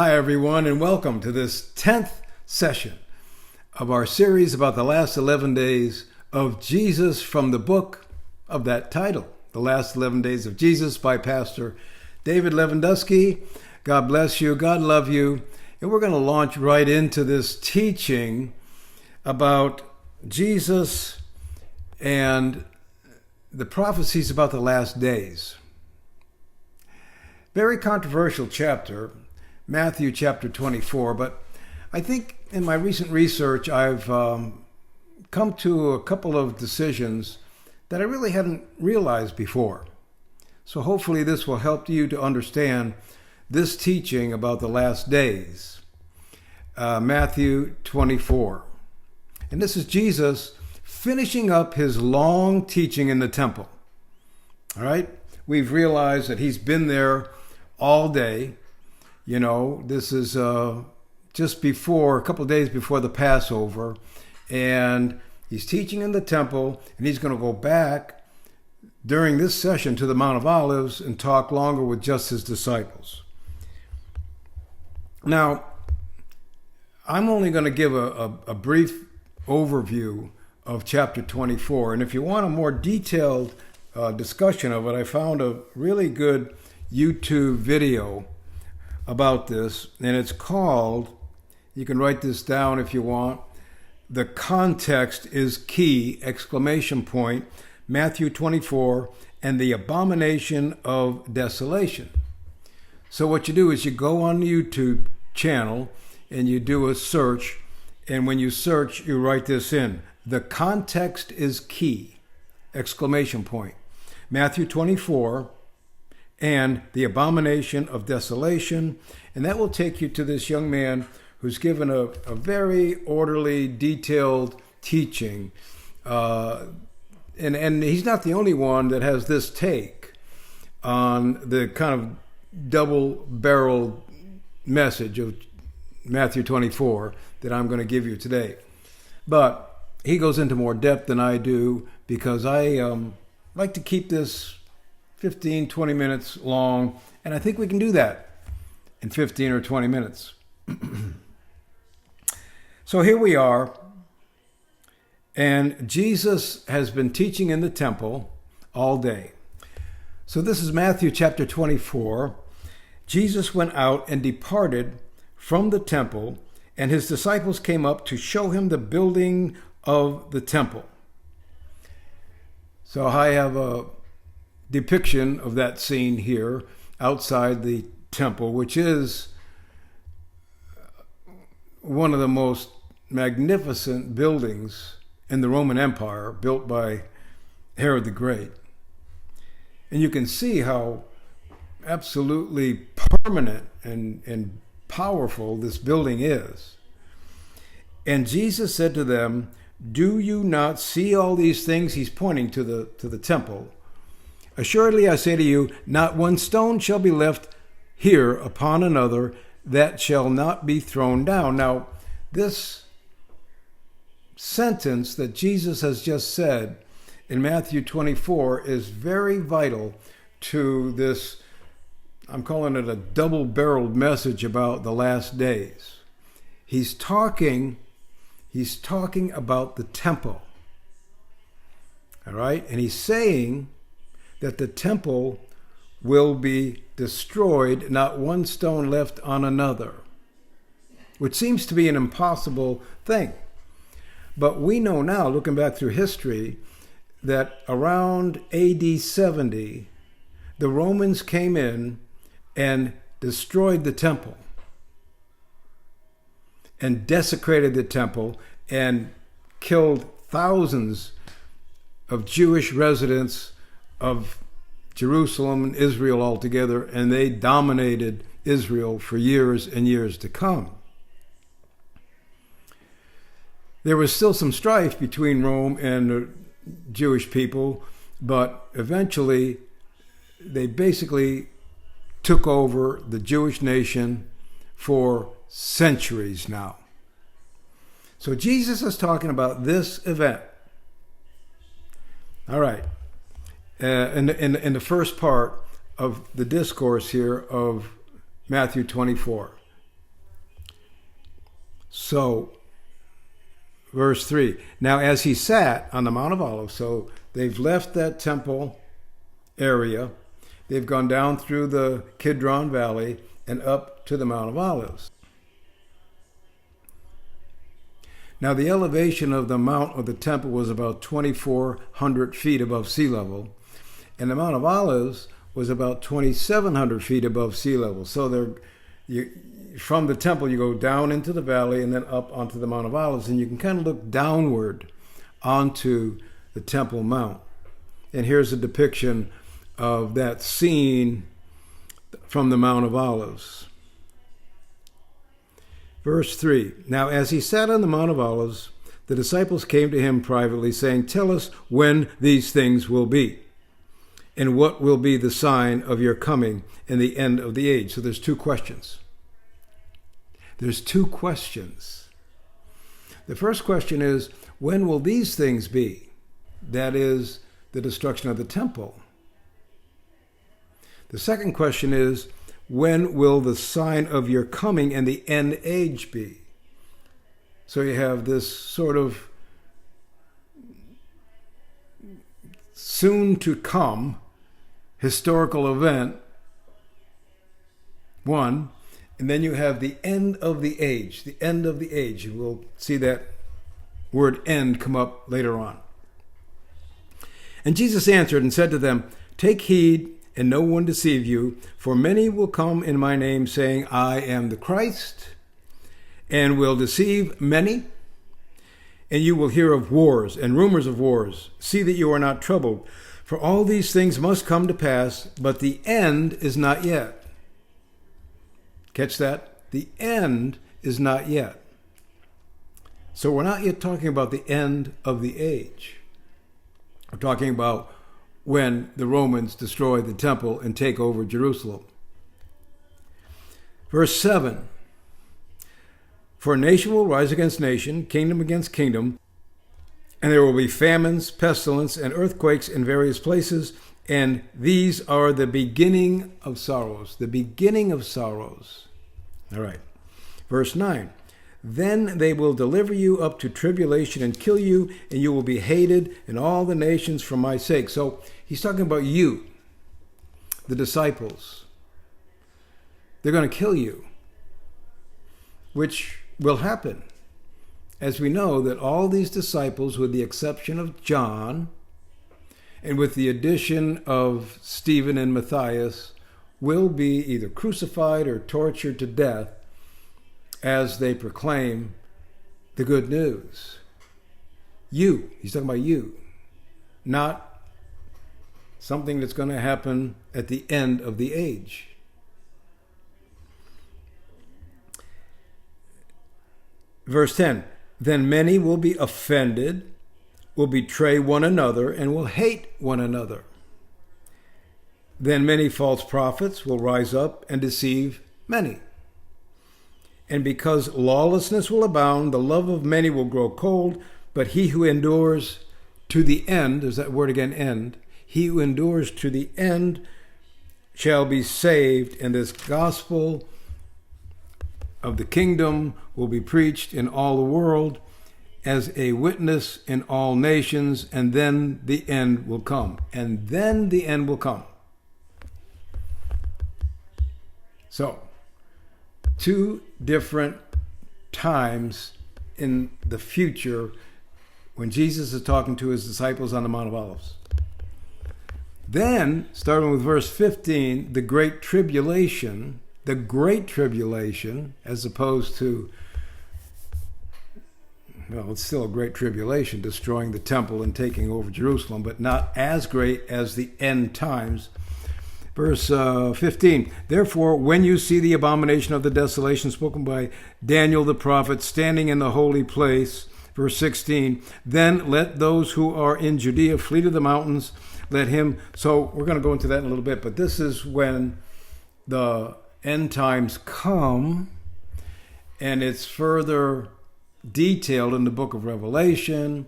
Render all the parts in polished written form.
Hi, everyone, and welcome to this 10th session of our series about the last 11 days of Jesus from the book of that title, The Last 11 Days of Jesus by Pastor David Lewandowski. God bless you. God love you. And we're going to launch right into this teaching about Jesus and the prophecies about the last days. Very controversial chapter, Matthew chapter 24, but I think in my recent research I've come to a couple of decisions that I really hadn't realized before. So hopefully this will help you to understand this teaching about the last days. Matthew 24. And this is Jesus finishing up his long teaching in the temple. All right? We've realized that he's been there all day. You know, this is just before, a couple of days before the Passover, and he's teaching in the temple, and he's going to go back during this session to the Mount of Olives and talk longer with just his disciples. Now, I'm only going to give a brief overview of chapter 24, and if you want a more detailed discussion of it, I found a really good YouTube video about this, and it's called, you can write this down if you want, "The Context is Key!" Matthew 24 and the Abomination of Desolation. So what you do is you go on the YouTube channel and you do a search, and when you search you write this in, "The Context is Key!" Matthew 24 and the Abomination of Desolation, and that will take you to this young man who's given a very orderly, detailed teaching. And he's not the only one that has this take on the kind of double-barreled message of Matthew 24 that I'm going to give you today. But he goes into more depth than I do because I like to keep this 15, 20 minutes long, and I think we can do that in 15 or 20 minutes. So here we are, and Jesus has been teaching in the temple all day. So this is Matthew chapter 24. Jesus went out and departed from the temple, and his disciples came up to show him the building of the temple. So I have a depiction of that scene here outside the temple, which is one of the most magnificent buildings in the Roman Empire, built by Herod the Great. And you can see how absolutely permanent and powerful this building is. And Jesus said to them, "Do you not see all these things?" He's pointing to the temple. "Assuredly, I say to you, not one stone shall be left here upon another that shall not be thrown down." Now, this sentence that Jesus has just said in Matthew 24 is very vital to this, I'm calling it a double-barreled message about the last days. He's talking about the temple. All right? And he's saying that the temple will be destroyed, not one stone left on another, which seems to be an impossible thing. But we know now, looking back through history, that around AD 70, the Romans came in and destroyed the temple and desecrated the temple and killed thousands of Jewish residents of Jerusalem and Israel altogether, and they dominated Israel for years and years to come. There was still some strife between Rome and the Jewish people, but eventually they basically took over the Jewish nation for centuries now. So Jesus is talking about this event. All right. In the first part of the discourse here of Matthew 24. So, verse 3, now as he sat on the Mount of Olives, so they've left that temple area, they've gone down through the Kidron Valley and up to the Mount of Olives. Now the elevation of the mount of the temple was about 2,400 feet above sea level, and the Mount of Olives was about 2,700 feet above sea level. So from the temple, you go down into the valley and then up onto the Mount of Olives, and you can kind of look downward onto the Temple Mount. And here's a depiction of that scene from the Mount of Olives. Verse 3, now as he sat on the Mount of Olives, the disciples came to him privately, saying, tell us when these things will be, and what will be the sign of your coming and the end of the age. So there's two questions. There's two questions. The first question is, when will these things be? That is, the destruction of the temple. The second question is, when will the sign of your coming and the end age be? So you have this sort of soon to come historical event, one, and then you have the end of the age, the end of the age. And we'll see that word end come up later on. And Jesus answered and said to them, take heed and no one deceive you, for many will come in my name, saying, I am the Christ, and will deceive many. And you will hear of wars and rumors of wars. See that you are not troubled, for all these things must come to pass, but the end is not yet. Catch that? The end is not yet. So we're not yet talking about the end of the age. We're talking about when the Romans destroy the temple and take over Jerusalem. Verse 7, for nation will rise against nation, kingdom against kingdom, and there will be famines, pestilence, and earthquakes in various places, and these are the beginning of sorrows. The beginning of sorrows. All right. Verse 9, then they will deliver you up to tribulation and kill you, and you will be hated in all the nations for my sake. So he's talking about you, the disciples. They're going to kill you, which will happen. As we know that all these disciples, with the exception of John, and with the addition of Stephen and Matthias, will be either crucified or tortured to death as they proclaim the good news. You, he's talking about you, not something that's going to happen at the end of the age. Verse 10, then many will be offended, will betray one another, and will hate one another. Then many false prophets will rise up and deceive many. And because lawlessness will abound, the love of many will grow cold, but he who endures to the end, there's that word again, end, he who endures to the end shall be saved, and this gospel of the kingdom will be preached in all the world as a witness in all nations, and then the end will come. And then the end will come. So, two different times in the future when Jesus is talking to his disciples on the Mount of Olives. Then, starting with verse 15, the Great Tribulation, as opposed to, well, it's still a great tribulation, destroying the temple and taking over Jerusalem, but not as great as the end times. Verse 15, therefore, when you see the abomination of the desolation spoken by Daniel the prophet standing in the holy place, verse 16, then let those who are in Judea flee to the mountains, let him, so we're going to go into that in a little bit, but this is when the end times come, and it's further detailed in the book of Revelation.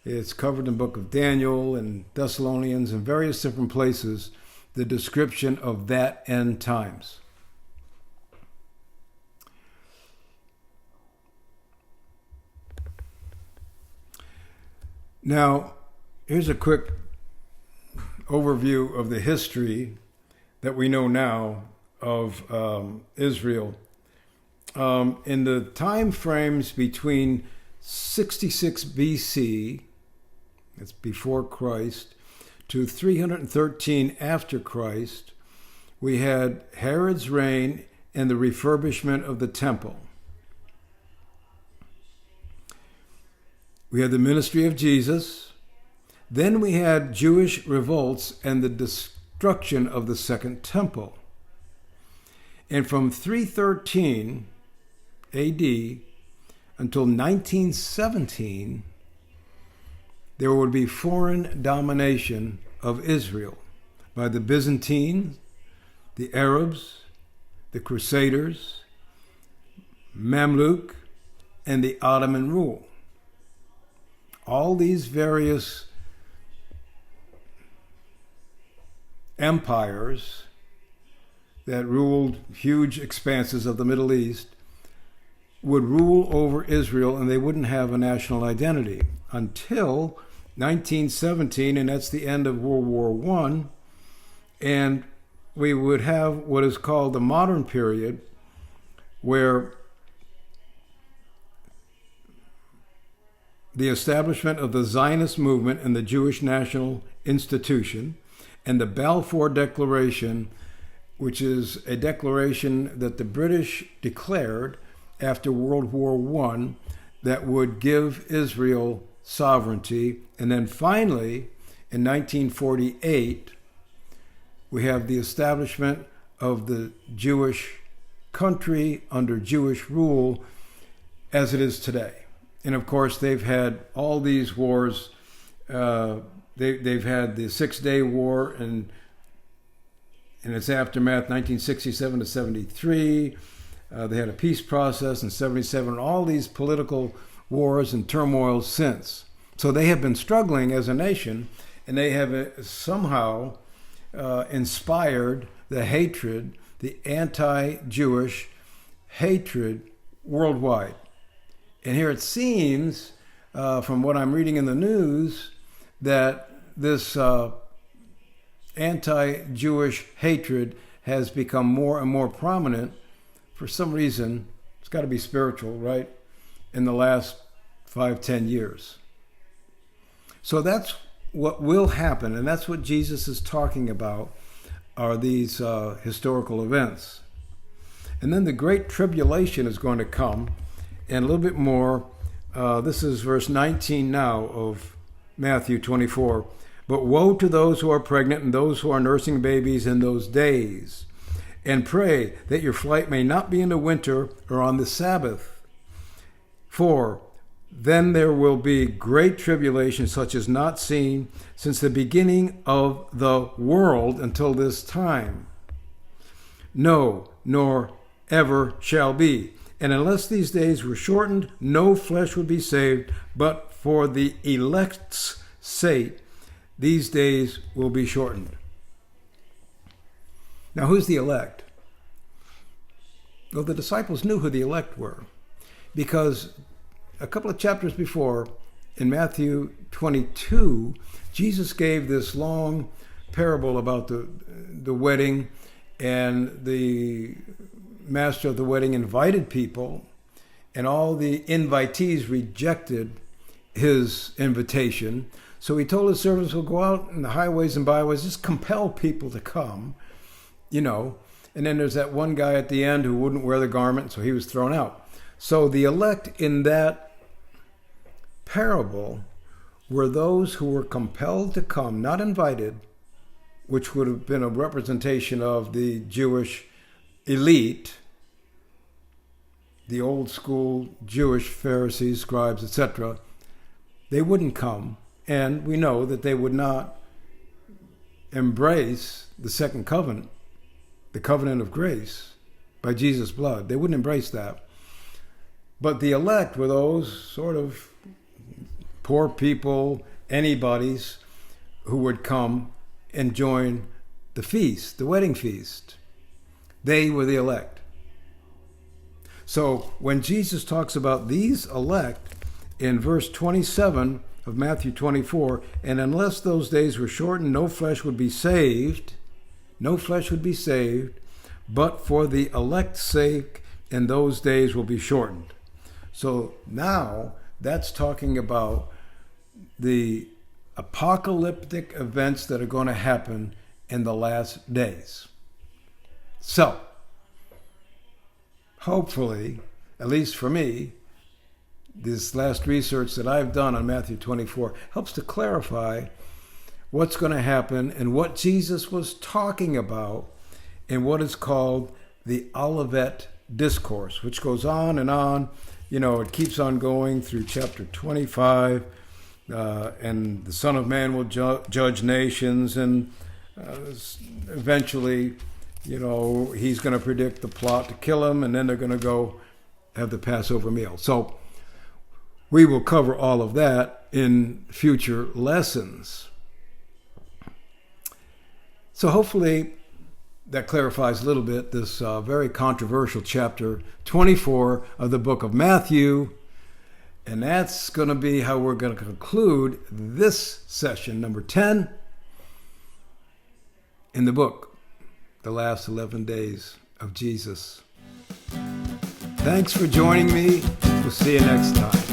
It's covered in the book of Daniel and Thessalonians and various different places, the description of that end times. Now, here's a quick overview of the history that we know now of Israel. In the time frames between 66 BC, that's before Christ, to 313 after Christ, we had Herod's reign and the refurbishment of the temple. We had the ministry of Jesus. Then we had Jewish revolts and the destruction of the Second Temple. And from 313 AD until 1917, there would be foreign domination of Israel by the Byzantines, the Arabs, the Crusaders, Mamluk, and the Ottoman rule. All these various empires that ruled huge expanses of the Middle East would rule over Israel, and they wouldn't have a national identity until 1917, and that's the end of World War I, and we would have what is called the modern period, where the establishment of the Zionist movement and the Jewish National Institution, and the Balfour Declaration, which is a declaration that the British declared after World War I that would give Israel sovereignty. And then finally, in 1948, we have the establishment of the Jewish country under Jewish rule as it is today. And of course, they've had all these wars. They've had the Six-Day War and its aftermath, 1967 to 73. They had a peace process in 77. All these political wars and turmoil since. So they have been struggling as a nation, and they have somehow inspired the hatred, the anti-Jewish hatred worldwide. And here it seems, from what I'm reading in the news, that this anti-Jewish hatred has become more and more prominent for some reason. It's got to be spiritual, right? In the last 5-10 years. So that's what will happen, and that's what Jesus is talking about, are these historical events. And then the Great Tribulation is going to come. And a little bit more, this is verse 19 now of Matthew 24. But woe to those who are pregnant and those who are nursing babies in those days. And pray that your flight may not be in the winter or on the Sabbath. For then there will be great tribulation such as not seen since the beginning of the world until this time. No, nor ever shall be. And unless these days were shortened, no flesh would be saved, but for the elect's sake, these days will be shortened. Now, who's the elect? Well, the disciples knew who the elect were, because a couple of chapters before, in Matthew 22, Jesus gave this long parable about the wedding, and the master of the wedding invited people, and all the invitees rejected his invitation. So he told his servants, "Will go out in the highways and byways, just compel people to come, And then there's that one guy at the end who wouldn't wear the garment, so he was thrown out. So the elect in that parable were those who were compelled to come, not invited, which would have been a representation of the Jewish elite, the old school Jewish Pharisees, scribes, etc. They wouldn't come, and we know that they would not embrace the second covenant, the covenant of grace by Jesus' blood. They wouldn't embrace that. But the elect were those sort of poor people, anybody's, who would come and join the feast, the wedding feast. They were the elect. So when Jesus talks about these elect in verse 27 of Matthew 24, and unless those days were shortened, no flesh would be saved. No flesh would be saved, but for the elect's sake, and those days will be shortened. So now that's talking about the apocalyptic events that are going to happen in the last days. So, hopefully, at least for me, this last research that I've done on Matthew 24 helps to clarify what's going to happen and what Jesus was talking about in what is called the Olivet Discourse, which goes on and on. You know, it keeps on going through chapter 25, and the Son of Man will judge nations, and eventually, you know, he's going to predict the plot to kill him, and then they're going to go have the Passover meal. So we will cover all of that in future lessons. So hopefully that clarifies a little bit this very controversial chapter 24 of the book of Matthew. And that's going to be how we're going to conclude this session, number 10, in the book, The Last 11 Days of Jesus. Thanks for joining me. We'll see you next time.